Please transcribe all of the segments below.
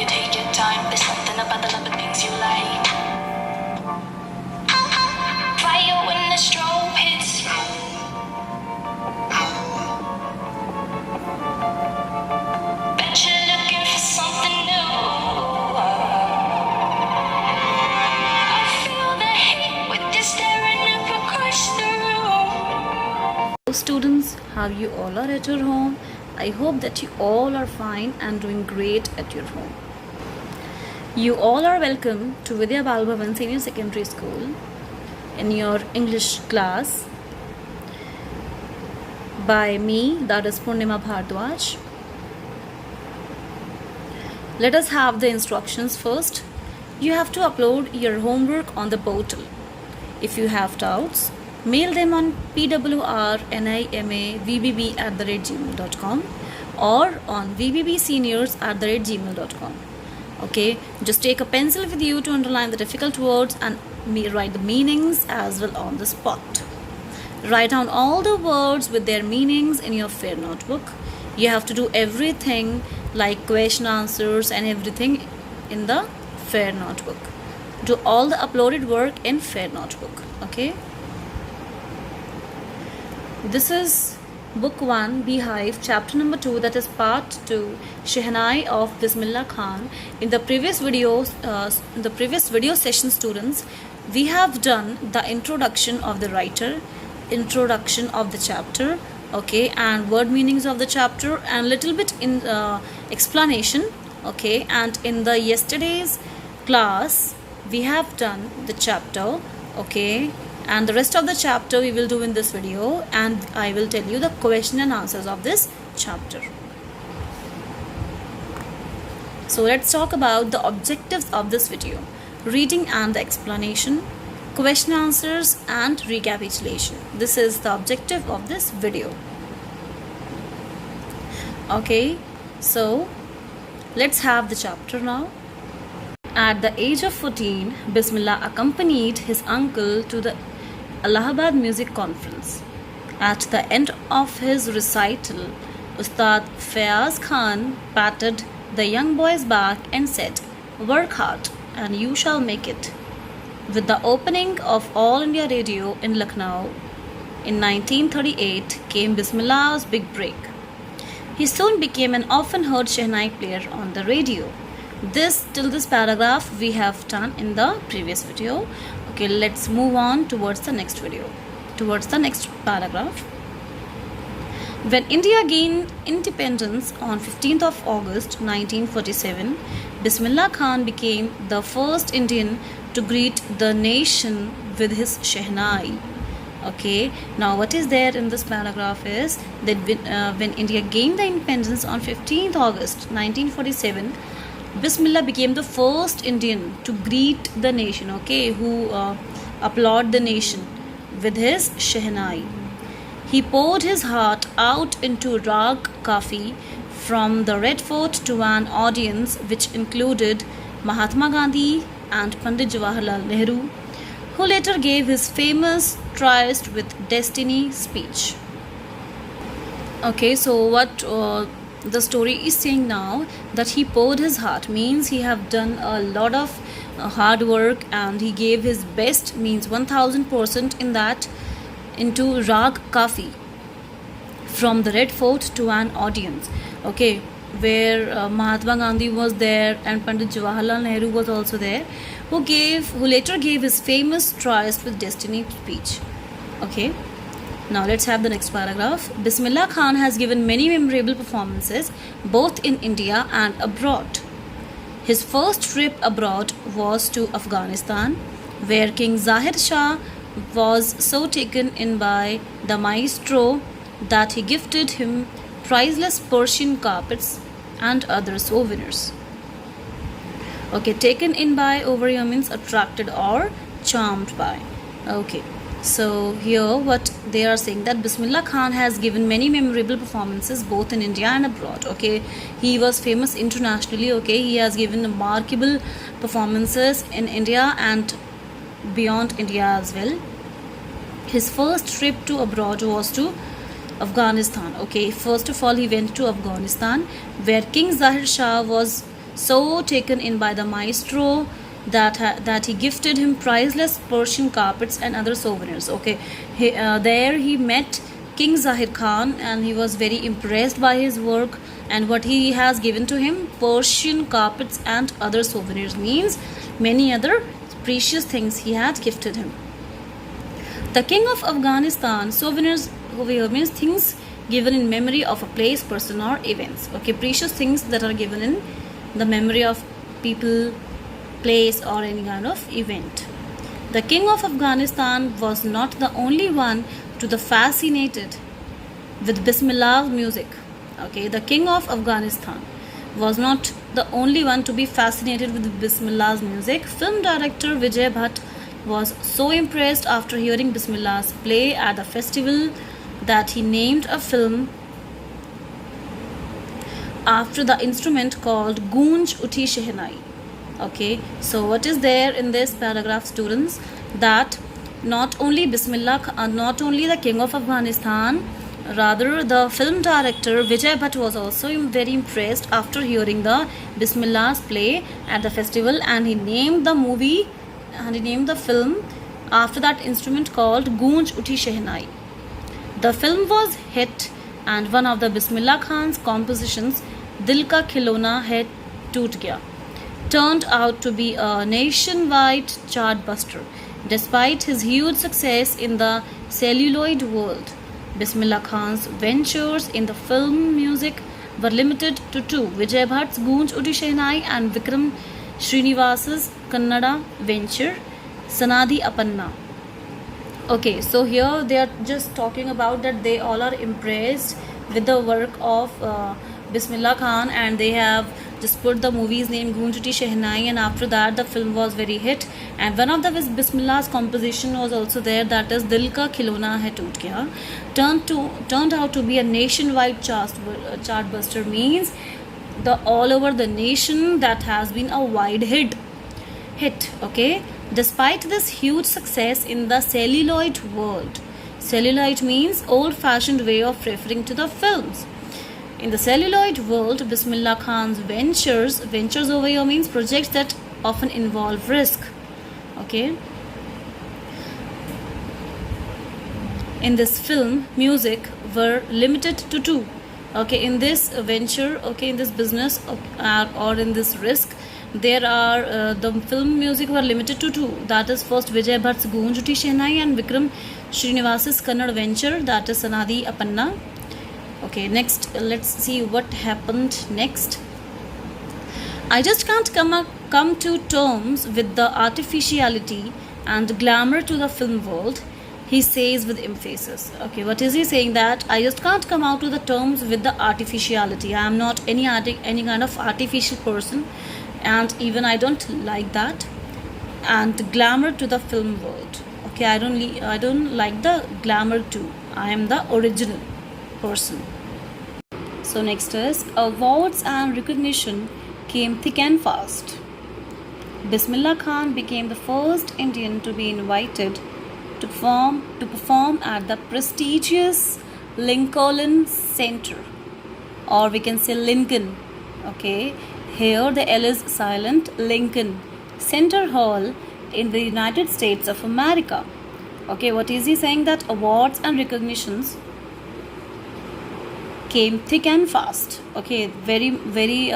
you take your time. There's something about the love of things you like. Fire when the strobe hits. Bet you're looking for something new. I feel the heat with you staring up across the room. Hello students, how you all are at your home? I hope that you all are fine and doing great at your home. You all are welcome to Vidya Bal Bhavan Senior Secondary School in your English class by me, that is Purnima Bhardwaj. Let us have the instructions first. You have to upload your homework on the portal. If you have doubts, mail them on pwrnimavbb@gmail.com or on vbbseniors@gmail.com. Okay, just take a pencil with you to underline the difficult words and write the meanings as well on the spot. Write down all the words with their meanings in your fair notebook. You have to do everything like question answers and everything in the fair notebook. Do all the uploaded work in fair notebook. Okay. This is book 1, Beehive, chapter number 2, that is part 2, Shehnai of Bismillah Khan. In the previous video session, students, we have done the introduction of the writer, introduction of the chapter, okay, and word meanings of the chapter, and little bit in explanation, okay. And in the yesterday's class, we have done the chapter, okay, and the rest of the chapter we will do in this video, and I will tell you the question and answers of this chapter. So let's talk about the objectives of this video: reading and the explanation, question answers, and recapitulation. This is the objective of this video. Okay, so let's have the chapter now. At the age of 14, Bismillah accompanied his uncle to the Allahabad Music Conference. At the end of his recital, Ustad Fayaz Khan patted the young boy's back and said, "Work hard and you shall make it." With the opening of All India Radio in Lucknow in 1938 came Bismillah's big break. He soon became an often heard Shehnai player on the radio. Till this paragraph we have done in the previous video. Okay, let's move on towards the next paragraph. When India gained independence on 15th of August 1947, Bismillah Khan became the first Indian to greet the nation with his Shehnai. Okay, now what is there in this paragraph is that when India gained the independence on 15th August 1947, Bismillah became the first Indian to greet the nation, okay, who applaud the nation with his Shehnai. He poured his heart out into Rag Kafi from the Red Fort to an audience which included Mahatma Gandhi and Pandit Jawaharlal Nehru, who later gave his famous Tryst with Destiny speech. Okay, so what the story is saying now, that he poured his heart means he have done a lot of hard work and he gave his best, means 1000% in that, into Rag Kafi from the Red Fort to an audience, okay, where Mahatma Gandhi was there and Pandit Jawaharlal Nehru was also there, who later gave his famous Tryst with Destiny speech. Okay, now let's have the next paragraph. Bismillah Khan has given many memorable performances both in India and abroad. His first trip abroad was to Afghanistan, where King Zahir Shah was so taken in by the maestro that he gifted him priceless Persian carpets and other souvenirs. Okay, taken in by, over here means attracted or charmed by. Okay, so here what they are saying, that Bismillah Khan has given many memorable performances both in India and abroad. Okay, he was famous internationally. Okay, he has given remarkable performances in India and beyond India as well. His first trip to abroad was to Afghanistan. Okay, first of all he went to Afghanistan, where King Zahir Shah was so taken in by the maestro that he gifted him priceless Persian carpets and other souvenirs. Okay, there he met King Zahir Khan, and he was very impressed by his work and what he has given to him. Persian carpets and other souvenirs means many other precious things he had gifted him. The King of Afghanistan, souvenirs over here means things given in memory of a place, person, or events. Okay, precious things that are given in the memory of people, place, or any kind of event. The King of Afghanistan was not the only one to the fascinated with Bismillah's music. Okay, the King of Afghanistan was not the only one to be fascinated with Bismillah's music. Film director Vijay Bhatt was so impressed after hearing Bismillah's play at the festival that he named a film after the instrument called Goonj Uthi Shehnai. Okay, so what is there in this paragraph, students? That not only not only the King of Afghanistan, rather the film director Vijay Bhatt was also very impressed after hearing the Bismillah's play at the festival, and he named the movie and he named the film after that instrument called Goonj Uthi Shehnai. The film was hit, and one of the Bismillah Khan's compositions, Dil Ka Khilona Hai Toot Gaya, turned out to be a nationwide chartbuster. Despite his huge success in the celluloid world, Bismillah Khan's ventures in the film music were limited to two: Vijay Bhatt's Goonj Uthi Shehnai and Vikram Srinivas's Kannada venture, Sanadhi Apanna. Okay, so here they are just talking about that they all are impressed with the work of Bismillah Khan, and they have just put the movie's name Goonj Uthi Shehnai, and after that the film was very hit, and one of the Bismillah's composition was also there, that is Dil Ka Khilona Hai Toot Gaya, turned out to be a nationwide chartbuster, means the all over the nation that has been a wide hit. Okay, despite this huge success in the celluloid world, celluloid means old-fashioned way of referring to the films. In the celluloid world, Bismillah Khan's ventures over here means projects that often involve risk. Okay, in this film, music were limited to two. Okay, in this venture, okay, in this business or in this risk, there are the film music were limited to two. That is first Vijay Bhatt's Goonj Uthi Shehnai and Vikram Srinivas's Kannada venture, that is Sanadhi Apanna. Okay, next let's see what happened next. I just can't come to terms with the artificiality and glamour to the film world, he says with emphasis. Okay, what is he saying? That I just can't come out to the terms with the artificiality. I am not any kind of artificial person, and even I don't like that. And the glamour to the film world. Okay, I don't like the glamour too. I am the original person. So next is awards and recognition came thick and fast. Bismillah Khan became the first Indian to be invited to perform at the prestigious Lincoln Center, or we can say Lincoln. Okay, here the L is silent. Lincoln Center Hall in the United States of America. Okay, what is he saying? That awards and recognitions came thick and fast. Okay, very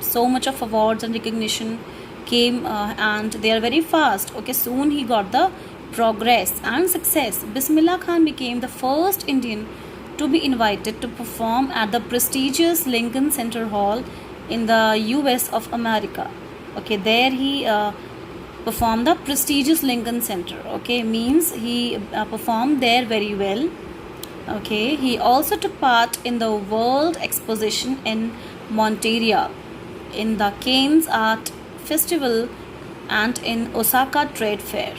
so much of awards and recognition came and they are very fast. Okay, soon he got the progress and success. Bismillah Khan became the first Indian to be invited to perform at the prestigious Lincoln Center Hall in the US of America. Okay, there he performed the prestigious Lincoln Center. Okay, means he performed there very well. Okay, he also took part in the World Exposition in Monteria, in the Cannes Art Festival, and in Osaka Trade Fair.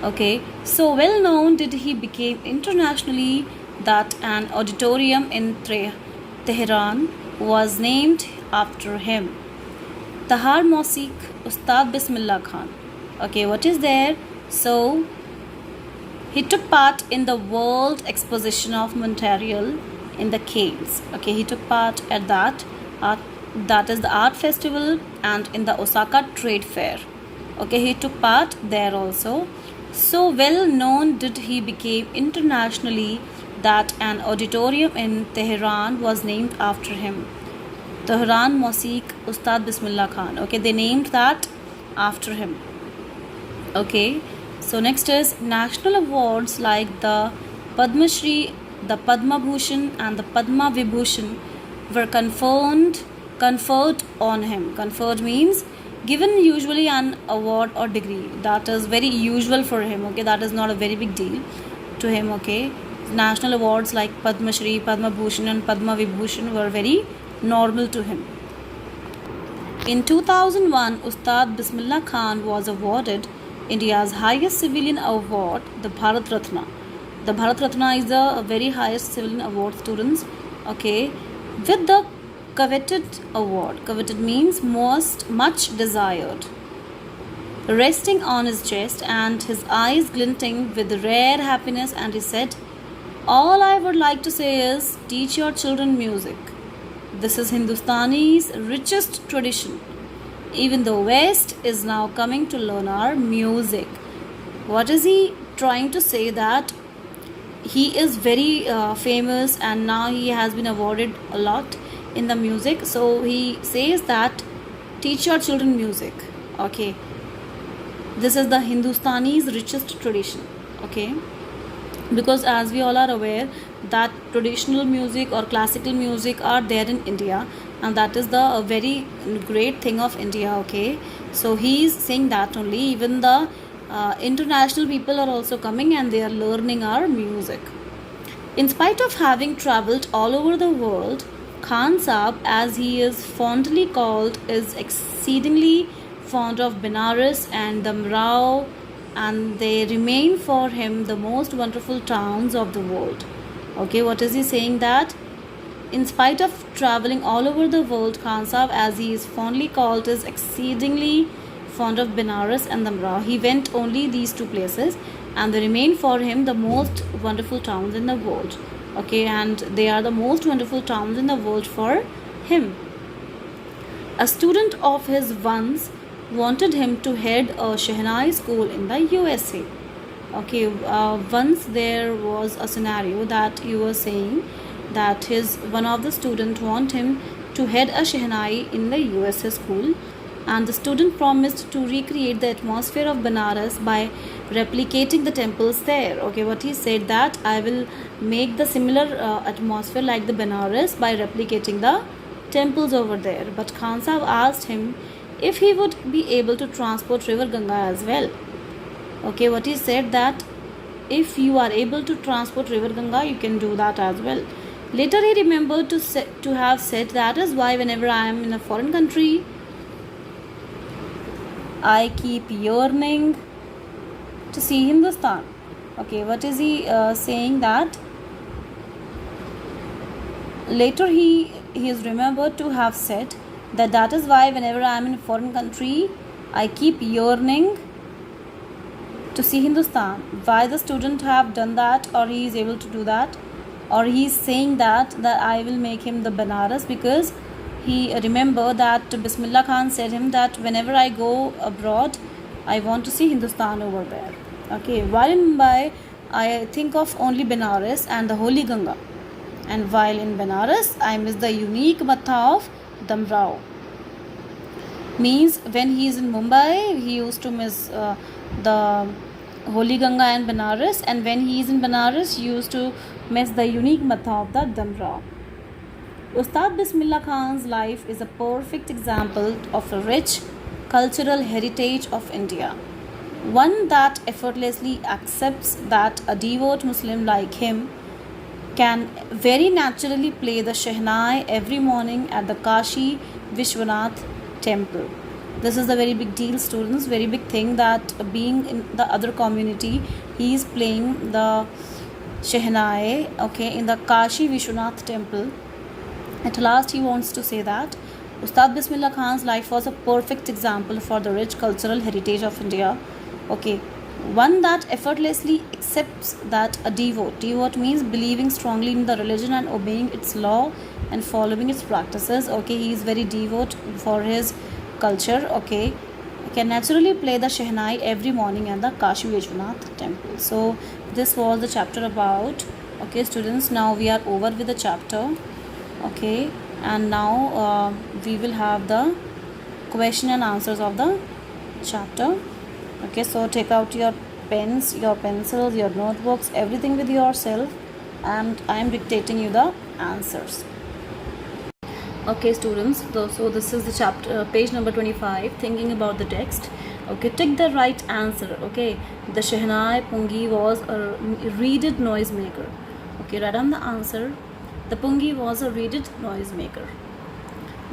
Okay, so well known did he became internationally that an auditorium in Tehran was named after him. Tahar Mosik Ustad Bismillah Khan. Okay, what is there? So he took part in the World Exposition of Montreal in the Cannes. Okay, he took part at that art that is the art festival, and in the Osaka trade fair. Okay, he took part there also. So well known did he became internationally that an auditorium in Tehran was named after him. Tehran Mosque Ustad Bismillah Khan. Okay, they named that after him. Okay, so next is national awards like the Padma Shri, the Padma Bhushan, and the Padma Vibhushan were conferred on him. Conferred means given usually an award or degree that is very usual for him. Okay, that is not a very big deal to him. Okay, national awards like Padma Shri, Padma Bhushan, and Padma Vibhushan were very normal to him. In 2001, Ustad Bismillah Khan was awarded India's highest civilian award, the Bharat Ratna. The Bharat Ratna is the very highest civilian award, students. Okay, with the coveted award. Coveted means much desired. Resting on his chest and his eyes glinting with rare happiness, and he said, "All I would like to say is teach your children music. This is Hindustani's richest tradition. Even the West is now coming to learn our music." What is he trying to say? That he is very famous and now he has been awarded a lot in the music. So he says that teach your children music. Okay, this is the Hindustani's richest tradition. Okay, because as we all are aware that traditional music or classical music are there in India, and that is the very great thing of India. Okay, so he is saying that only even the international people are also coming and they are learning our music. In spite of having traveled all over the world, Khan Saab, as he is fondly called, is exceedingly fond of Benares and Damrao, and they remain for him the most wonderful towns of the world. Okay, what is he saying? That in spite of traveling all over the world, Khan Saab, as he is fondly called, is exceedingly fond of Benares and Damrao. He went only these two places and they remain for him the most wonderful towns in the world. Okay, and they are the most wonderful towns in the world for him. A student of his once wanted him to head a Shehnai school in the USA. Okay, once there was a scenario that you were saying that one of the student want him to head a Shehnai in the USA school, and the student promised to recreate the atmosphere of Banaras by replicating the temples there. Okay, what he said, that I will make the similar atmosphere like the Banaras by replicating the temples over there. But Khan Sahib asked him if he would be able to transport river Ganga as well. Okay, what he said, that if you are able to transport river Ganga, you can do that as well. Later he remembered to have said, that is why whenever I am in a foreign country, I keep yearning to see Hindustan. Okay, what is he saying? That later he is remembered to have said that is why whenever I am in a foreign country, I keep yearning to see Hindustan. Why the student have done that, or he is able to do that, or he is saying that I will make him the Banaras, because he remember that Bismillah Khan said him that whenever I go abroad, I want to see Hindustan over there. Okay, while in Mumbai, I think of only Benares and the Holy Ganga, and while in Benares, I miss the unique matha of Damrao. Means when he is in Mumbai, he used to miss the Holy Ganga and Benares, and when he is in Benares, he used to miss the unique matha of the Damrao. Ustad Bismillah Khan's life is a perfect example of a rich cultural heritage of India, one that effortlessly accepts that a devout Muslim like him can very naturally play the Shehnai every morning at the Kashi Vishwanath temple. This is a very big deal, students, very big thing, that being in the other community, he is playing the Shehnai, okay, in the Kashi Vishwanath temple. At last, he wants to say that Ustad Bismillah Khan's life was a perfect example for the rich cultural heritage of India. Okay, one that effortlessly accepts that a devote means believing strongly in the religion and obeying its law and following its practices. Okay, he is very devout for his culture. Okay, can naturally play the Shehnai every morning at the Kashi Vishwanath temple. So this was the chapter about. Okay, students, now we are over with the chapter. Okay, and now we will have the question and answers of the chapter. Okay, so take out your pens, your pencils, your notebooks, everything with yourself, and I am dictating you the answers. Okay, students, so this is the chapter, page number 25, thinking about the text. Okay, tick the right answer. Okay, the Shehnai Pungi was a reeded noisemaker. Okay, write down the answer. The Pungi was a reeded noisemaker.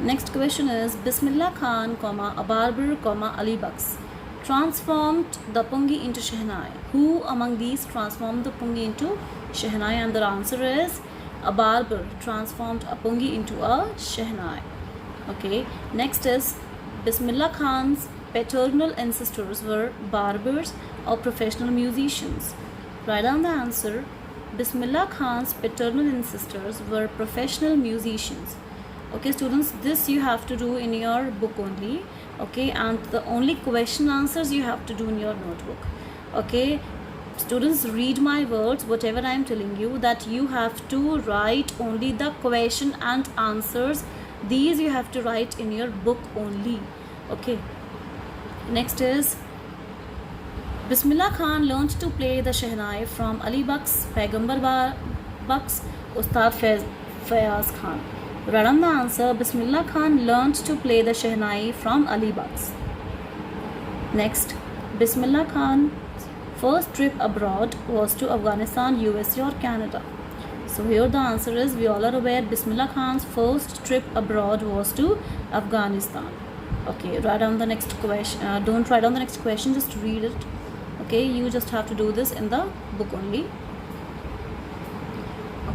Next question is Bismillah Khan, a barber, Ali Baks transformed the Pungi into Shehnai. Who among these transformed the Pungi into Shehnai? And the answer is a barber transformed a Pungi into a Shehnai. Okay, next is Bismillah Khan's paternal ancestors were barbers or professional musicians. Write down the answer. Bismillah Khan's paternal ancestors were professional musicians. Okay, students, this you have to do in your book only. Okay, and the only question answers you have to do in your notebook. Okay, students, read my words, whatever I am telling you, that you have to write only the question and answers. These you have to write in your book only. Okay, next is Bismillah Khan learned to play the Shehnai from Ali Baks, Paigambar Baks, Ustad Fayaz Khan. Write down the answer. Bismillah Khan learned to play the Shehnai from Ali Baks. Next, Bismillah Khan's first trip abroad was to Afghanistan, USA or Canada. So here the answer is, we all are aware, Bismillah Khan's first trip abroad was to Afghanistan. Okay, write down the next question. Don't write down the next question, just read it. Okay, you just have to do this in the book only.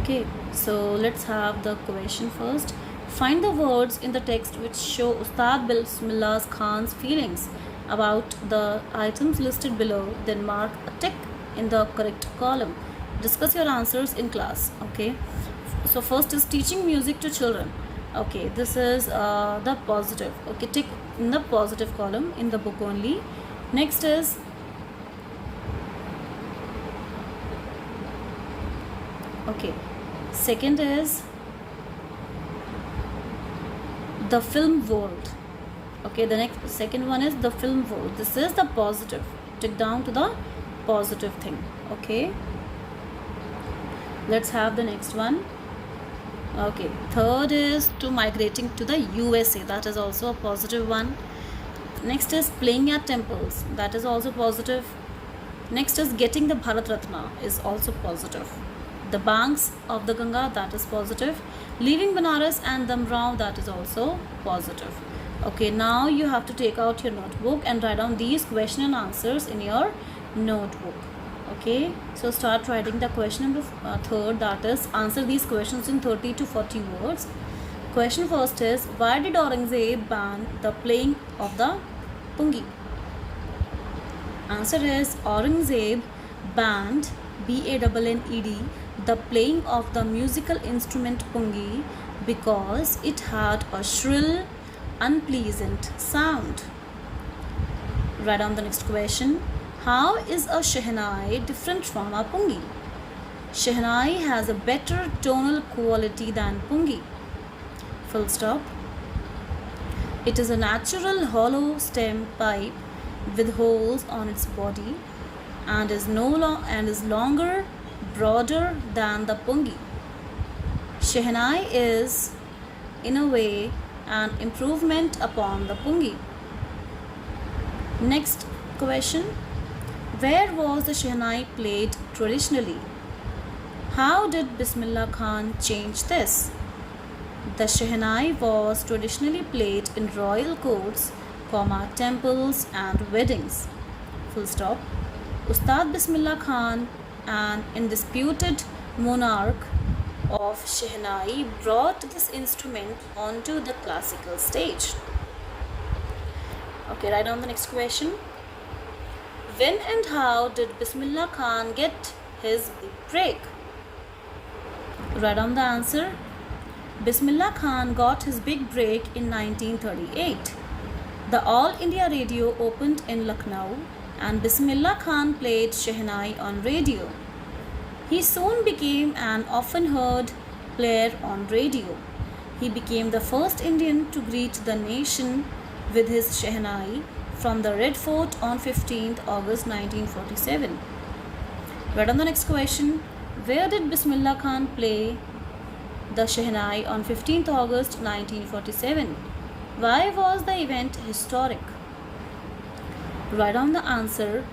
Okay, so let's have the question first. Find the words in the text which show Ustad Bismillah Khan's feelings about the items listed below, then mark a tick in the correct column. Discuss your answers in class. Okay, so first is teaching music to children. Okay, this is the positive. Okay, tick in the positive column in the book only. Next is second is the film world. Okay, the second one is the film world. This is the positive. Tick down to the positive thing. Okay, let's have the next one. Okay, third is to migrating to the USA. That is also a positive one. Next is playing at temples. That is also positive. Next is getting the Bharat Ratna is also positive. The banks of the Ganga, that is positive. Leaving Banaras and Damrao, that is also positive. Okay, now you have to take out your notebook and write down these question and answers in your notebook. Okay, so start writing the question number third, that is answer these questions in 30 to 40 words. Question first is, why did Aurangzeb ban the playing of the pungi? Answer is, Aurangzeb banned, BANNED, the playing of the musical instrument pungi because it had a shrill, unpleasant sound. Write down the next question. How is a Shehnai different from a pungi? Shehnai has a better tonal quality than pungi. Full stop. It is a natural hollow stem pipe with holes on its body and is longer, broader than the pungi. Shehnai is, in a way, an improvement upon the pungi. Next question. Where was the Shehnai played traditionally? How did Bismillah Khan change this? The Shehnai was traditionally played in royal courts, temples and weddings. Full stop. Ustad Bismillah Khan, an indisputed monarch of Shehnai, brought this instrument onto the classical stage. Okay, write down the next question. When and how did Bismillah Khan get his big break? Write down the answer. Bismillah Khan got his big break in 1938. The All India Radio opened in Lucknow and Bismillah Khan played Shehnai on radio. He soon became an often heard player on radio. He became the first Indian to greet the nation with his Shehnai from the Red Fort on 15th August 1947. Right on the next question, where did Bismillah Khan play the Shehnai on 15th August 1947? Why was the event historic? Write down the answer.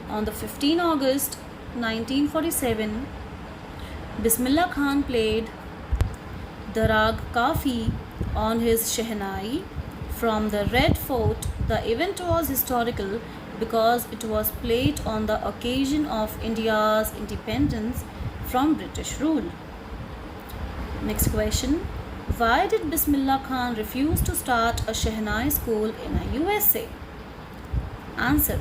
On the 15th August 1947, Bismillah Khan played the Rag Kafi on his Shehnai from the Red Fort. The event was historical because it was played on the occasion of India's independence from British rule. Next question. Why did Bismillah Khan refuse to start a Shehnai school in the USA? Answer.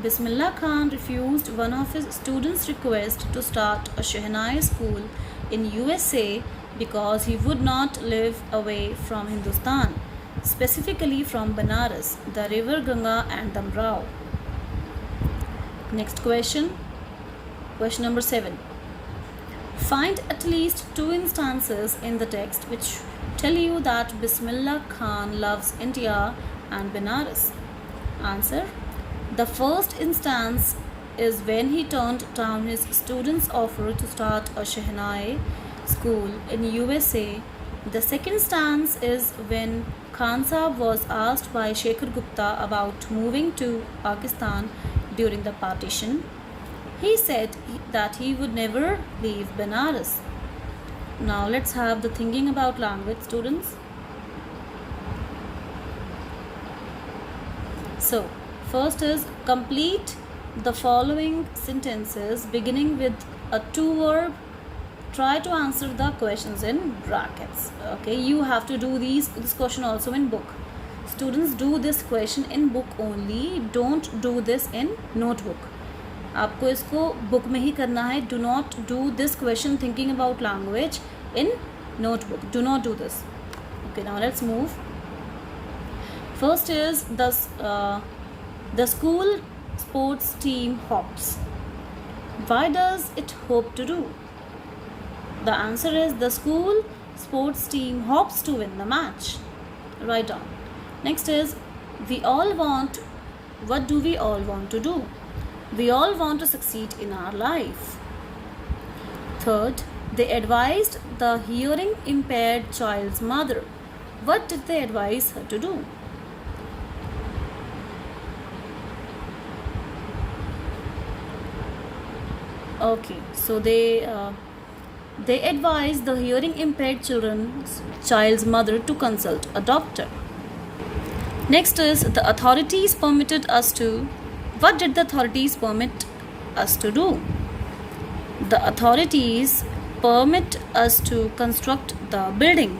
Bismillah Khan refused one of his students' request to start a Shehnai school in USA because he would not live away from Hindustan, specifically from Banaras, the river Ganga and Damrao. Next question. Question number 7. Find at least 2 instances in the text which tell you that Bismillah Khan loves India and Banaras. Answer. The first instance is when he turned down his students' offer to start a Shehnai school in USA. The second instance is when Khan Sahab was asked by Shekhar Gupta about moving to Pakistan during the partition. He said that he would never leave Banaras. Now let's have the thinking about language, students. So, first is complete the following sentences beginning with a to-verb. Try to answer the questions in brackets. Okay, you have to do this question also in book. Students, do this question in book only. Don't do this in notebook. आपको इसको book में ही करना है. Do not do this question thinking about language in notebook. Do not do this. Okay, now let's move. First is the school sports team hops. Why does it hope to do? The answer is the school sports team hopes to win the match. Write down. Next is we all want. What do we all want to do? We all want to succeed in our life. Third, they advised the hearing impaired child's mother. What did they advise her to do? Okay, so they advised the hearing impaired child's mother to consult a doctor. Next is the authorities permitted us to. What did the authorities permit us to do? The authorities permit us to construct the building.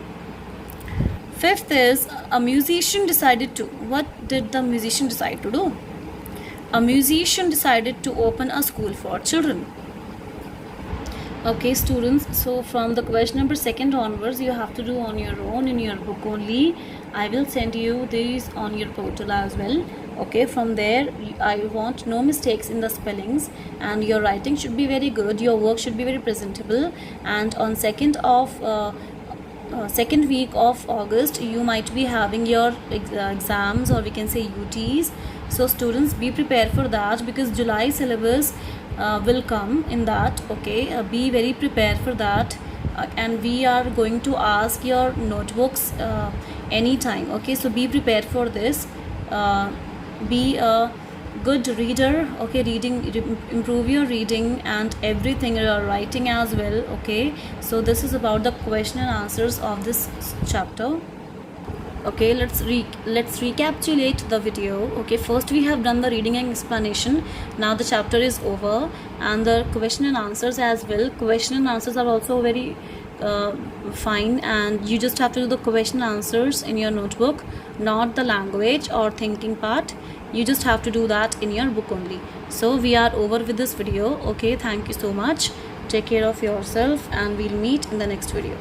Fifth is a musician decided to. What did the musician decide to do? A musician decided to open a school for children. Okay, students, so from the question number 2 onwards, you have to do on your own in your book only. I will send you these on your portal as well. Okay, from there I want no mistakes in the spellings, and your writing should be very good, your work should be very presentable. And on second week of August you might be having your exams, or we can say UTs. So students, be prepared for that because July syllabus will come in that. Okay, be very prepared for that. And we are going to ask your notebooks anytime. Okay, so be prepared for this. Be a good reader. Okay, improve your reading and everything, your writing as well. Okay, so this is about the question and answers of this chapter. Okay, let's recapitulate the video. Okay, first we have done the reading and explanation. Now the chapter is over, and the question and answers as well. Question and answers are also very fine, and you just have to do the question and answers in your notebook, not the language or thinking part. You just have to do that in your book only. So we are over with this video. Okay, thank you so much. Take care of yourself, and we'll meet in the next video.